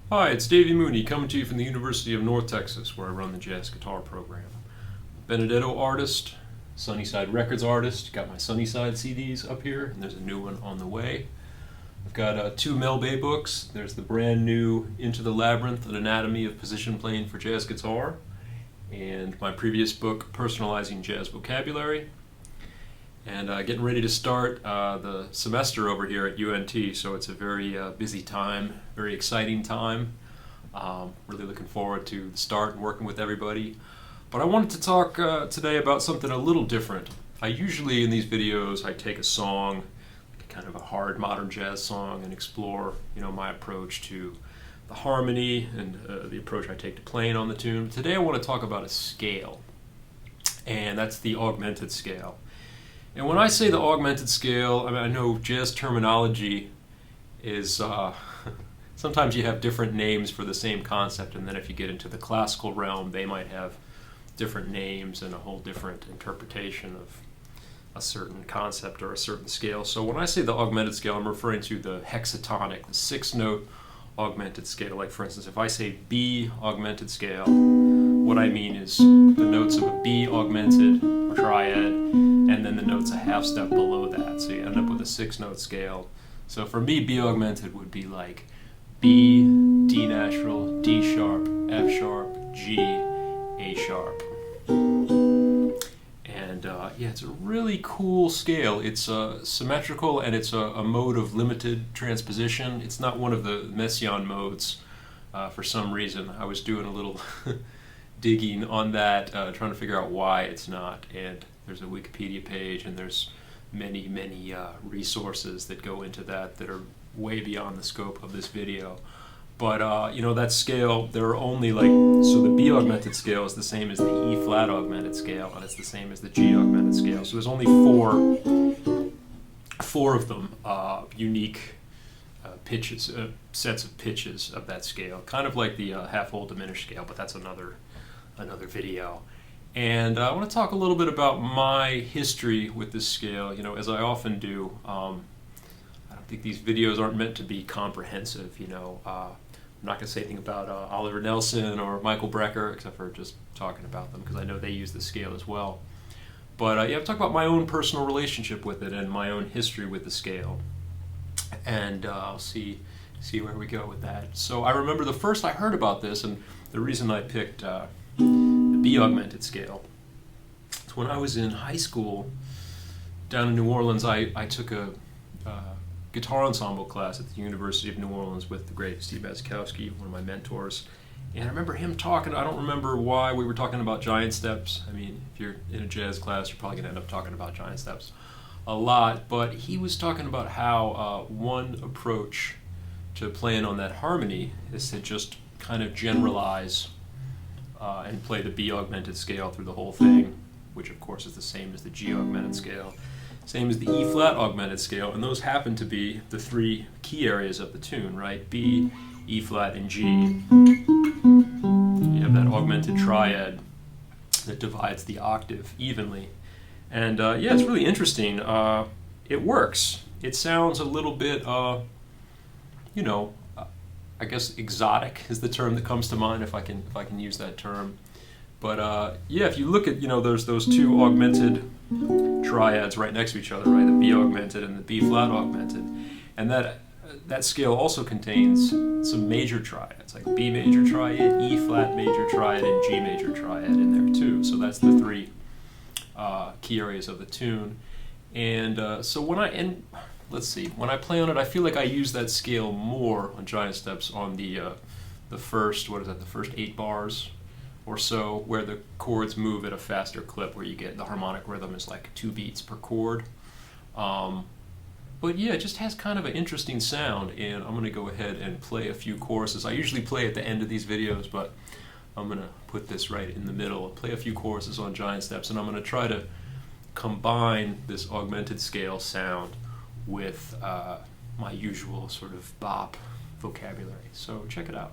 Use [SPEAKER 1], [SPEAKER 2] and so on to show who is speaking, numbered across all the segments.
[SPEAKER 1] Hi, it's Davy Mooney coming to you from the University of North Texas, where I run the jazz guitar program. Benedetto artist, Sunnyside Records artist. Got my Sunnyside CDs up here, and there's a new one on the way. I've got two Mel Bay books. There's the brand new Into the Labyrinth, An Anatomy of Position Playing for Jazz Guitar, and my previous book, Personalizing Jazz Vocabulary. And getting ready to start the semester over here at UNT, so it's a very busy time, very exciting time. Really looking forward to the start and working with everybody. But I wanted to talk today about something a little different. I usually, in these videos, I take a song, kind of a hard modern jazz song, and explore, my approach to the harmony and the approach I take to playing on the tune. Today I want to talk about a scale, and that's the augmented scale. And when I say the augmented scale, I know jazz terminology is, sometimes you have different names for the same concept, and then if you get into the classical realm, they might have different names and a whole different interpretation of a certain concept or a certain scale. So when I say the augmented scale, I'm referring to the hexatonic, the 6-note augmented scale. Like for instance, if I say B augmented scale, what I mean is the notes of a B augmented or triad, and then the notes a half step below that. So you end up with a 6-note scale. So for me, B augmented would be like B, D natural, D sharp, F sharp, G, A sharp. And it's a really cool scale. It's symmetrical, and it's a mode of limited transposition. It's not one of the Messiaen modes for some reason. I was doing a little digging on that, trying to figure out why it's not. And there's a Wikipedia page, and there's many resources that go into that are way beyond the scope of this video. But that scale, there are only so the B augmented scale is the same as the E flat augmented scale, and it's the same as the G augmented scale. So there's only four of them, unique pitches, sets of pitches of that scale, kind of like the half-whole diminished scale, but that's another video. And I want to talk a little bit about my history with this scale, as I often do. I don't think these videos aren't meant to be comprehensive, I'm not going to say anything about Oliver Nelson or Michael Brecker, except for just talking about them, because I know they use the scale as well. But I've talked about my own personal relationship with it and my own history with the scale. And I'll see where we go with that. So I remember the first I heard about this, and the reason I picked the B augmented scale, is when I was in high school down in New Orleans. I took a guitar ensemble class at the University of New Orleans with the great Steve Bazikowski, one of my mentors. And I remember him talking, I don't remember why we were talking about giant steps. I mean, if you're in a jazz class, you're probably going to end up talking about giant steps a lot. But he was talking about how one approach to playing on that harmony is to just kind of generalize and play the B augmented scale through the whole thing, which of course is the same as the G augmented scale. Same as the E flat augmented scale, and those happen to be the three key areas of the tune, right? B, E flat, and G. You have that augmented triad that divides the octave evenly. And it's really interesting. It works. It sounds a little bit, I guess exotic is the term that comes to mind, if I can use that term. But if you look at, there's those two augmented triads right next to each other, right? The B augmented and the B flat augmented. And that scale also contains some major triads, like B major triad, E flat major triad, and G major triad in there too. So that's the three key areas of the tune. And so when I play on it, I feel like I use that scale more on giant steps on the first 8 bars or so, where the chords move at a faster clip, where you get the harmonic rhythm is like 2 beats per chord. But it just has kind of an interesting sound, and I'm going to go ahead and play a few choruses. I usually play at the end of these videos, but I'm going to put this right in the middle and play a few choruses on giant steps, and I'm going to try to combine this augmented scale sound with my usual sort of bop vocabulary. So check it out.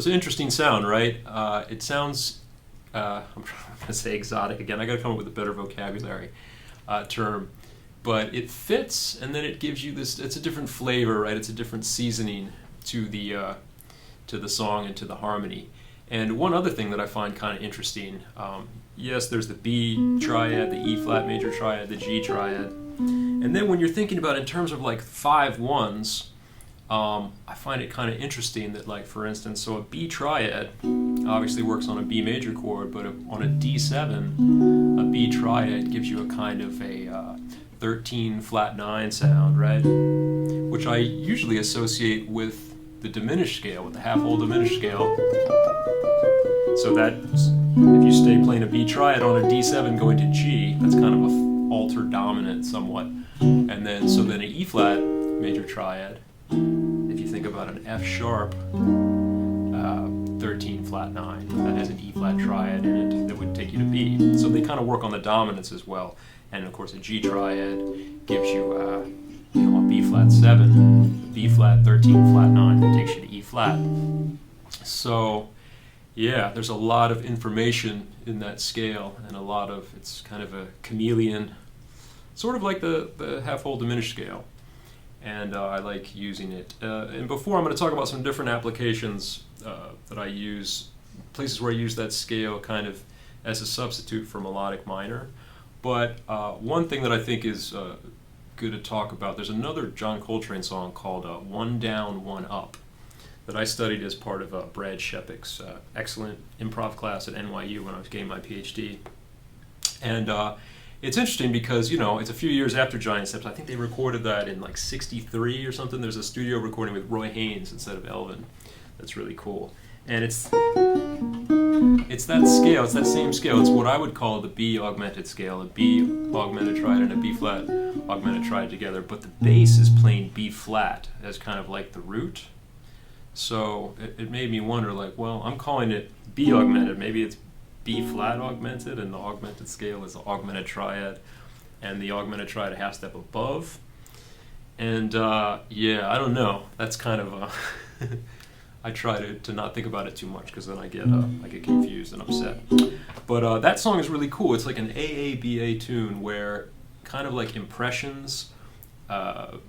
[SPEAKER 1] it's an interesting sound, right? It sounds, I'm going to say exotic again. I got to come up with a better vocabulary term. But it fits, and then it gives you this, it's a different flavor, right? It's a different seasoning to the song and to the harmony. And one other thing that I find kind of interesting, yes, there's the B triad, the E flat major triad, the G triad. And then when you're thinking about it in terms of like 5/1s, I find it kind of interesting that, like, for instance, so a B triad obviously works on a B major chord, but on a D7, a B triad gives you a kind of a 13 flat 9 sound, right? Which I usually associate with the diminished scale, with the half-whole diminished scale. So that, if you stay playing a B triad on a D7 going to G, that's kind of a altered dominant somewhat. And then, so then an E flat major triad, if you think about an F sharp 13 flat 9, that has an E flat triad in it that would take you to B. So they kind of work on the dominance as well. And of course a G triad gives you, a B flat 7, B flat 13 flat 9 that takes you to E flat. So yeah, there's a lot of information in that scale, and a lot of, it's kind of a chameleon, sort of like the half-whole diminished scale. And I like using it. And before, I'm going to talk about some different applications that I use, places where I use that scale kind of as a substitute for melodic minor. But one thing that I think is good to talk about, there's another John Coltrane song called One Down, One Up that I studied as part of Brad Shepik's excellent improv class at NYU when I was getting my PhD. And it's interesting because, it's a few years after Giant Steps. I think they recorded that in like 63 or something. There's a studio recording with Roy Haynes instead of Elvin. That's really cool. And it's that scale, it's that same scale. It's what I would call the B augmented scale, a B augmented triad and a B flat augmented triad together, but the bass is playing B flat as kind of like the root. So it made me wonder, like, well, I'm calling it B augmented, maybe it's B flat augmented, and the augmented scale is the augmented triad, and the augmented triad a half step above. And yeah, I don't know. That's kind of I try to not think about it too much, because then I get confused and upset. But that song is really cool. It's like an AABA tune where kind of like impressions, but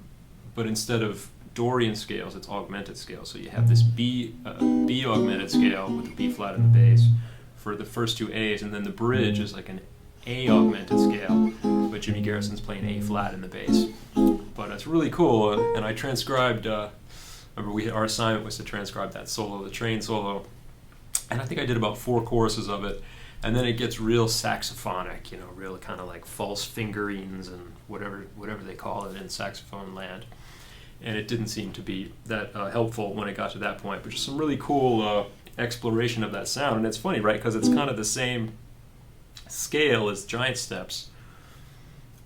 [SPEAKER 1] instead of Dorian scales, it's augmented scales. So you have this B augmented scale with the B flat in the bass for the first two A's, and then the bridge is like an A augmented scale, but Jimmy Garrison's playing A flat in the bass. But it's really cool, and I transcribed. Remember, our assignment was to transcribe that solo, the train solo, and I think I did about 4 choruses of it, and then it gets real saxophonic, real kind of like false fingerings and whatever they call it in saxophone land. And it didn't seem to be that helpful when it got to that point, but just some really cool exploration of that sound. And it's funny, right, because it's kind of the same scale as Giant Steps,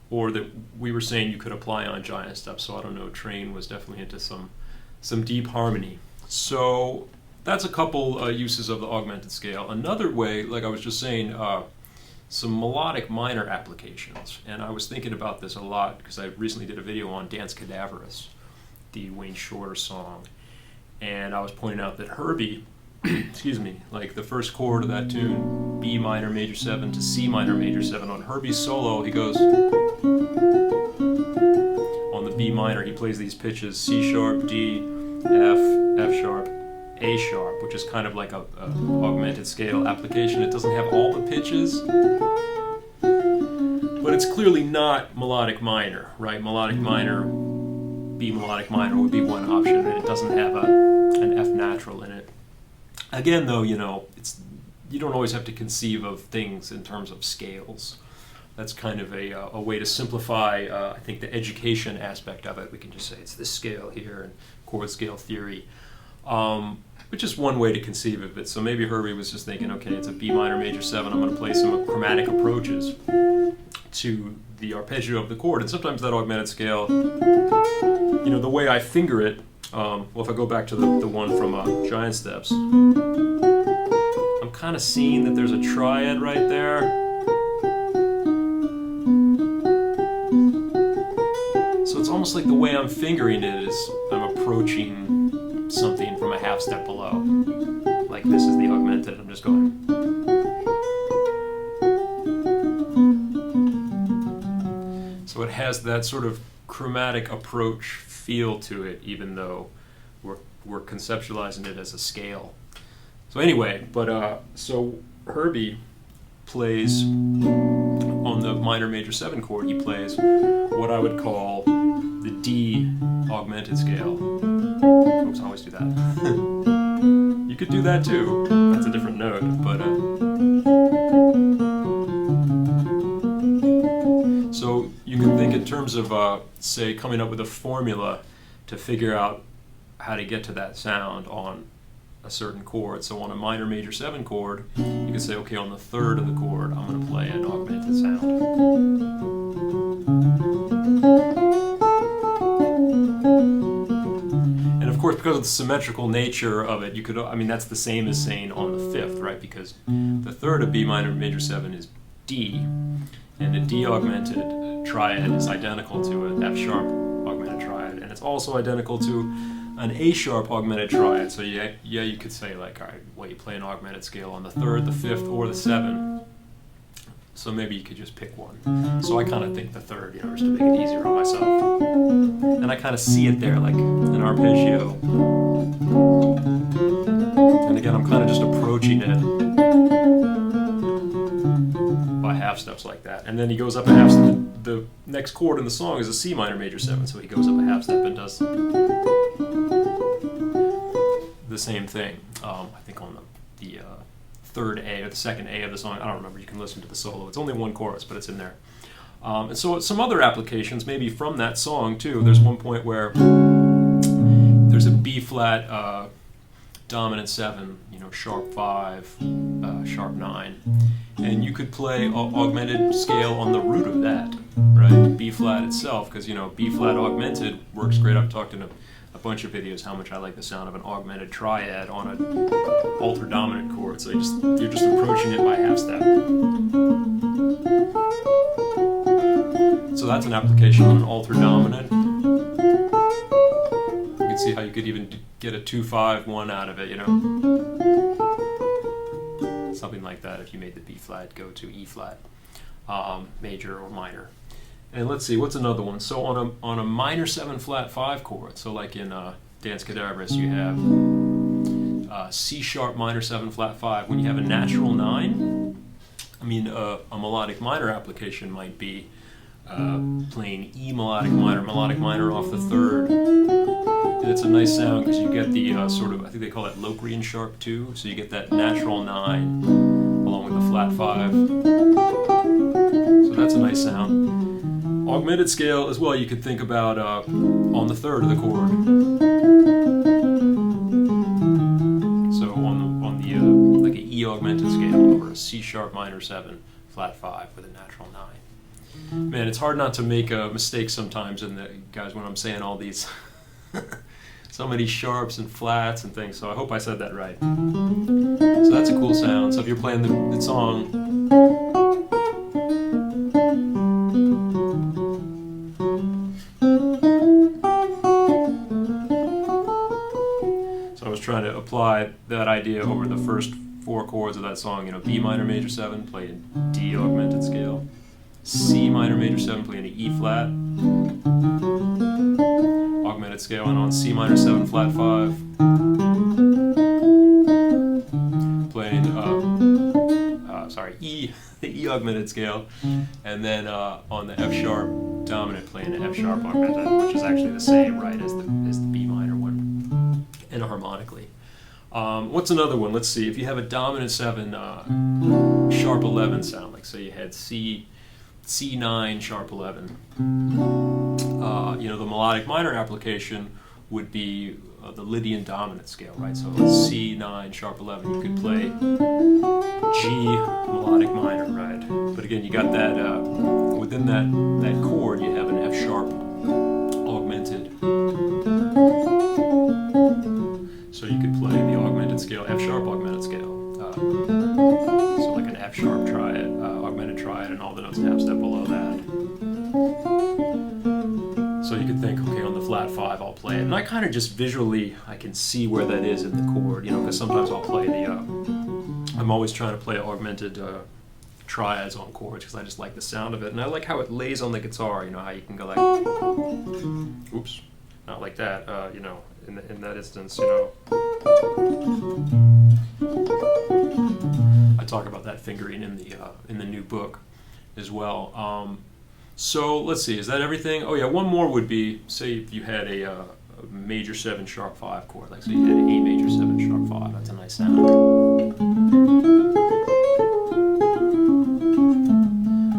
[SPEAKER 1] or that we were saying you could apply on Giant Steps. So I don't know, Train was definitely into some deep harmony. So that's a couple uses of the augmented scale. Another way, like I was just saying, some melodic minor applications. And I was thinking about this a lot because I recently did a video on Dance Cadaverous, the Wayne Shorter song. And I was pointing out that Herbie, excuse me, like the first chord of that tune, B minor major 7 to C minor major 7, on Herbie's solo, he goes, on the B minor, he plays these pitches, C sharp, D, F, F sharp, A sharp, which is kind of like a augmented scale application. It doesn't have all the pitches, but it's clearly not melodic minor, right? Melodic minor, B melodic minor would be one option, and it doesn't have an F natural in it. Again, though, you don't always have to conceive of things in terms of scales. That's kind of a way to simplify, I think, the education aspect of it. We can just say it's this scale here, and chord scale theory, which is one way to conceive of it. So maybe Herbie was just thinking, okay, it's a B minor major 7, I'm going to play some chromatic approaches to the arpeggio of the chord. And sometimes that augmented scale, the way I finger it, well, if I go back to the one from Giant Steps, I'm kind of seeing that there's a triad right there. So it's almost like the way I'm fingering it is I'm approaching something from a half step below, like this is the augmented, I'm just going. So it has that sort of chromatic approach feel to it, even though we're conceptualizing it as a scale. So anyway, so Herbie plays on the minor major 7 chord, he plays what I would call the D augmented scale. Folks always do that. You could do that too. That's a different note, but so you can think in terms of say coming up with a formula to figure out how to get to that sound on a certain chord. So on a minor major 7 chord, you can say, okay, on the 3rd of the chord, I'm going to play an augmented sound. And of course, because of the symmetrical nature of it, you could, I mean, that's the same as saying on the 5th, right? Because the 3rd of B minor major 7 is D, and the D augmented triad is identical to an F sharp augmented triad, and it's also identical to an A sharp augmented triad. So yeah, you could say like, all right, well, you play an augmented scale on the 3rd, the 5th, or the 7th. So maybe you could just pick one. So I kind of think the 3rd, you know, just to make it easier on myself. And I kind of see it there, like an arpeggio. And again, I'm kind of just approaching it by half steps like that. And then he goes up a half step. The next chord in the song is a C minor major 7, so he goes up a half step and does the same thing. I think on the 3rd A or the 2nd A of the song. I don't remember. You can listen to the solo. It's only one chorus, but it's in there. And so some other applications, maybe from that song too. There's one point where there's a B flat dominant 7, you know, sharp 5, sharp 9, and you could play augmented scale on the root of that, right? B flat itself, because you know B flat augmented works great. I've talked in a bunch of videos how much I like the sound of an augmented triad on an alter dominant chord. So you're just approaching it by half step. So that's an application on an alter dominant. You can see how you could even get a 2-5-1 out of it, you know, something like that if you made the B flat go to E flat, major or minor. And let's see, what's another one? So on a minor 7 flat 5 chord, so like in Dance Cadaverous, you have C sharp minor 7 flat 5. When you have a natural 9, I mean a melodic minor application might be playing E melodic minor off the 3rd. And it's a nice sound because you get the sort of, I think they call it Locrian sharp 2, so you get that natural 9 along with the flat 5. So that's a nice sound. Augmented scale as well, you could think about on the 3rd of the chord. So on the like an E augmented scale over a C sharp minor 7 flat 5 with a natural 9. Man, it's hard not to make a mistake sometimes in the guys when I'm saying all these so many sharps and flats and things. So I hope I said that right. So that's a cool sound. So if you're playing the song. Trying to apply that idea over the first 4 chords of that song. You know, B minor major 7, playing D augmented scale, C minor major 7, playing the E flat augmented scale, and on C minor 7 flat 5, playing the E augmented scale, and then on the F sharp dominant, playing the F sharp augmented, which is actually the same, right, as the B minor one. And harmonically. What's another one? Let's see. If you have a dominant 7 sharp 11 sound, like say you had C9 sharp 11, you know, the melodic minor application would be the Lydian dominant scale, right? So C9 sharp 11, you could play G melodic minor, right? But again, you got that within that chord, you have an F sharp augmented. So you could play the augmented scale, F sharp augmented scale. So like an F sharp triad, augmented triad, and all the notes half step below that. So you could think, okay, on the flat flat 5, I'll play it. And I kind of just visually, I can see where that is in the chord, you know, because sometimes I'll play the, I'm always trying to play augmented triads on chords because I just like the sound of it. And I like how it lays on the guitar, you know, how you can go like, oops, not like that, you know, in that instance, you know. I talk about that fingering in the new book as well. So let's see, is that everything? Oh yeah, one more would be, say if you had a major 7 sharp 5 chord, like so you had an A major 7 sharp 5, that's a nice sound.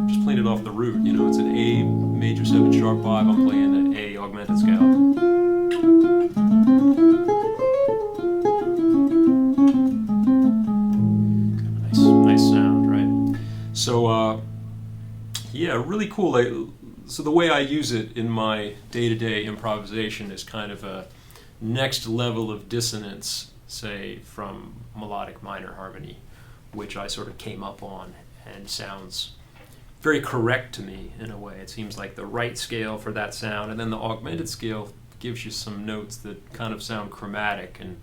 [SPEAKER 1] Just playing it off the root, you know, it's an A major 7 sharp 5, I'm playing an A augmented scale. Nice sound, right? So, yeah, really cool. So the way I use it in my day-to-day improvisation is kind of a next level of dissonance, say, from melodic minor harmony, which I sort of came up on and sounds very correct to me in a way. It seems like the right scale for that sound, and then the augmented scale gives you some notes that kind of sound chromatic and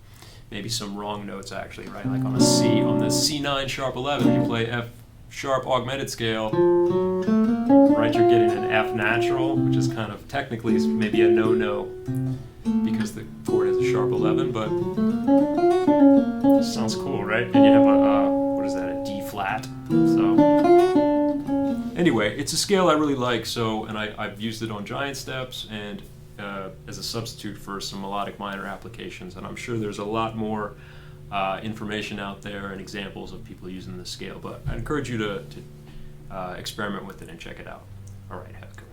[SPEAKER 1] maybe some wrong notes actually, right? Like on a C, on the C9 sharp 11, you play F sharp augmented scale, right? You're getting an F natural, which is kind of technically maybe a no-no because the chord has a sharp 11, but it sounds cool, right? And you have a, what is that, a D flat. So anyway, it's a scale I really like, so, and I've used it on giant steps and as a substitute for some melodic minor applications, and I'm sure there's a lot more information out there and examples of people using this scale, but I encourage you to experiment with it and check it out. All right, have a good one.